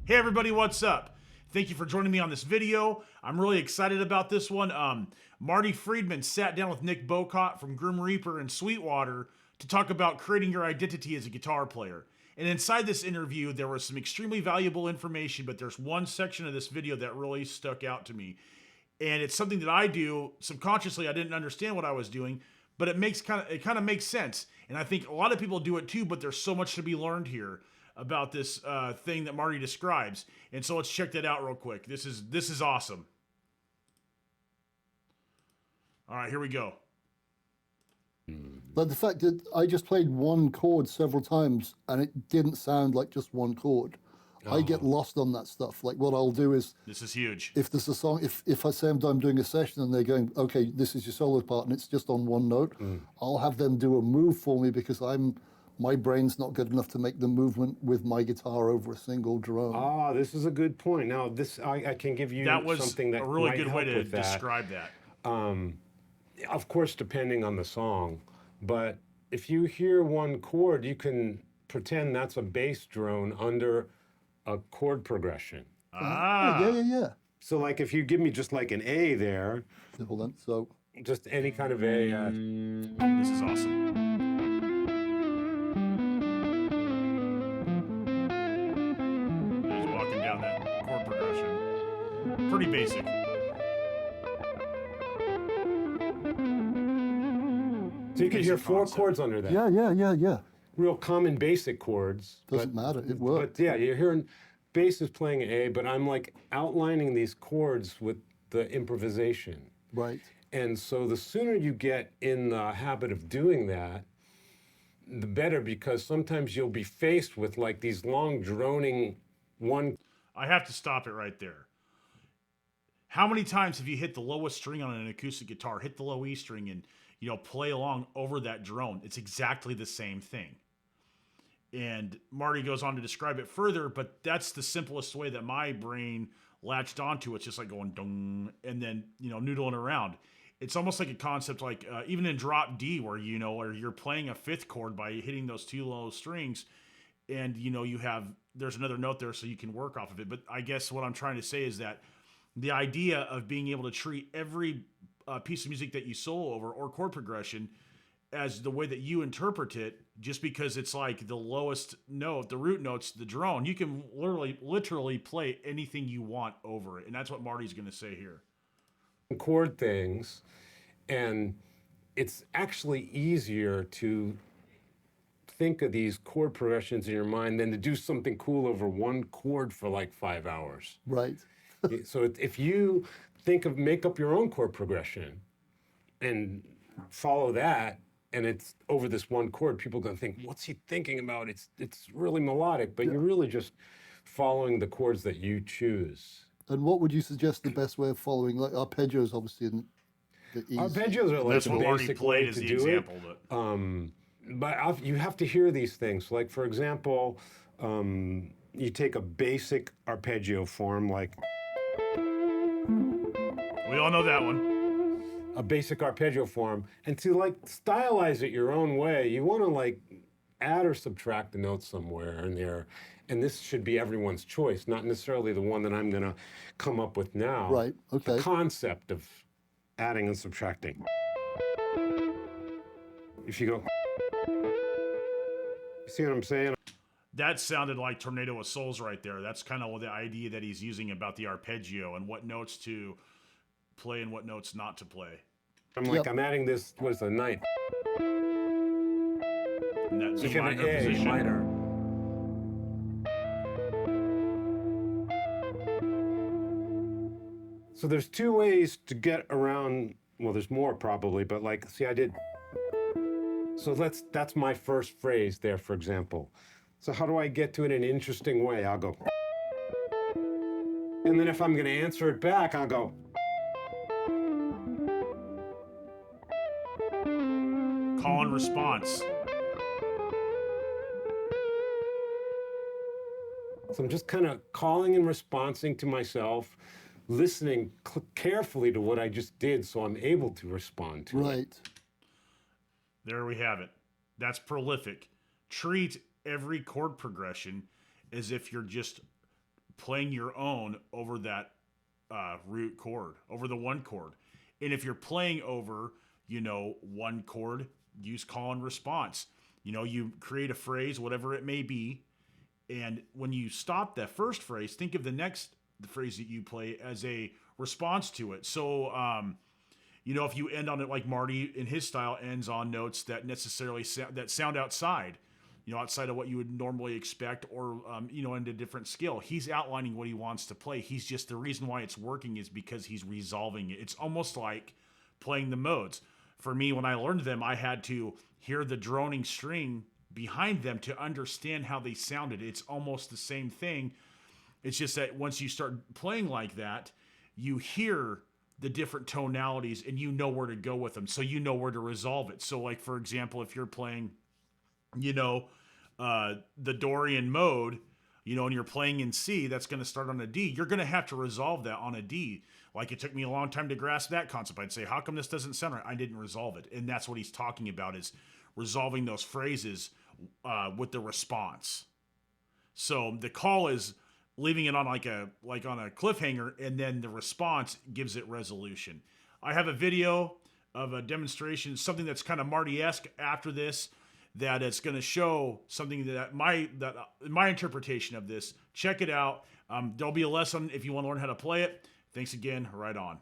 Hey everybody, what's up? Thank you for joining me on this video. I'm really excited about this one. Marty Friedman sat down with Nick Bowcott from Grim Reaper and Sweetwater to talk about creating your identity as a guitar player. And inside this interview, there was some extremely valuable information, but there's one section of this video that really stuck out to me. And it's something that I do subconsciously. I didn't understand what I was doing, but it kind of makes sense. And I think a lot of people do it too, but there's so much to be learned here about this thing that Marty describes. And so let's check that out real quick. This is awesome. All right, here we go. But the fact that I just played one chord several times and it didn't sound like just one chord. I get lost on that stuff. Like what I'll do is, This is huge. if there's a song, if I say I'm doing a session and they're going, okay, this is your solo part and it's just on one note, I'll have them do a move for me because my brain's not good enough to make the movement with my guitar over a single drone. Ah, this is a good point. Now, I can give you That was something that a really might good help way to with that. describe that. Of course, depending on the song, but if you hear one chord, you can pretend that's a bass drone under a chord progression. Yeah. So, like, if you give me just like an A there, Hold on. So just any kind of A. This is awesome. He's walking down that chord progression. Pretty basic. So you can hear Basic four concept. chords under that. yeah. Real common basic chords. Doesn't matter. It worked. But yeah, you're hearing bass is playing A, but I'm like outlining these chords with the improvisation. Right. And so the sooner you get in the habit of doing that, the better, because sometimes you'll be faced with like these long droning one. I have to stop it right there. How many times have you hit the lowest string on an acoustic guitar, hit the low E string, and play along over that drone? It's exactly the same thing. And Marty goes on to describe it further, but that's the simplest way that my brain latched onto. It's just like going dong and then noodling around. It's almost like a concept like even in drop D, where or you're playing a fifth chord by hitting those two low strings, and there's another note there, so you can work off of it. But I guess what I'm trying to say is that the idea of being able to treat every piece of music that you solo over or chord progression as the way that you interpret it, just because it's like the lowest note, the root note's the drone, you can literally play anything you want over it. And that's what Marty's going to say here. Chord things, and it's actually easier to think of these chord progressions in your mind than to do something cool over one chord for like 5 hours. Right. So if you make up your own chord progression and follow that, and it's over this one chord, people are going to think, what's he thinking about? It's really melodic, but you're really just following the chords that you choose. And what would you suggest the best way of following? Like arpeggios, obviously, and the easy. Arpeggios are like That's the what Marty basic played way as to the do example. it. But you have to hear these things. Like, for example, you take a basic arpeggio form, like We all know that one. a basic arpeggio form, and to like stylize it your own way, you want to like add or subtract the notes somewhere in there. And this should be everyone's choice, not necessarily the one that I'm going to come up with now. Right, okay. The concept of adding and subtracting. If you go, you see what I'm saying? That sounded like Tornado of Souls right there. That's kind of the idea that he's using about the arpeggio and what notes to play and what notes not to play. I'm like, I'm adding this, what's the ninth? And that So D you have an minor A position. minor. So there's two ways to get around, well, there's more probably, but like, see, I did. So that's my first phrase there, for example. So how do I get to it in an interesting way? I'll go. And then if I'm going to answer it back, I'll go. Call and response. So I'm just kind of calling and responding to myself, listening carefully to what I just did so I'm able to respond to it. Right. There we have it. That's prolific. Treat every chord progression as if you're just playing your own over that root chord, over the one chord. And if you're playing over, one chord, use call and response. You create a phrase, whatever it may be, and when you stop that first phrase, think of the phrase that you play as a response to it. So, if you end on it like Marty in his style ends on notes that necessarily sound outside, outside of what you would normally expect, or into a different skill. He's outlining what he wants to play. He's just, the reason why it's working is because he's resolving it. It's almost like playing the modes. For me, when I learned them, I had to hear the droning string behind them to understand how they sounded. It's almost the same thing. It's just that once you start playing like that, you hear the different tonalities and you know where to go with them. So you know where to resolve it. So like, for example, if you're playing, the Dorian mode, and you're playing in C, that's going to start on a D. You're going to have to resolve that on a D. Like, it took me a long time to grasp that concept. I'd say, how come this doesn't sound right? I didn't resolve it. And that's what he's talking about, is resolving those phrases with the response. So the call is leaving it on on a cliffhanger, and then the response gives it resolution. I have a video of a demonstration, something that's kind of Marty-esque after this, that it's going to show something that my interpretation of this. Check it out. There'll be a lesson if you want to learn how to play it. Thanks again. Right on.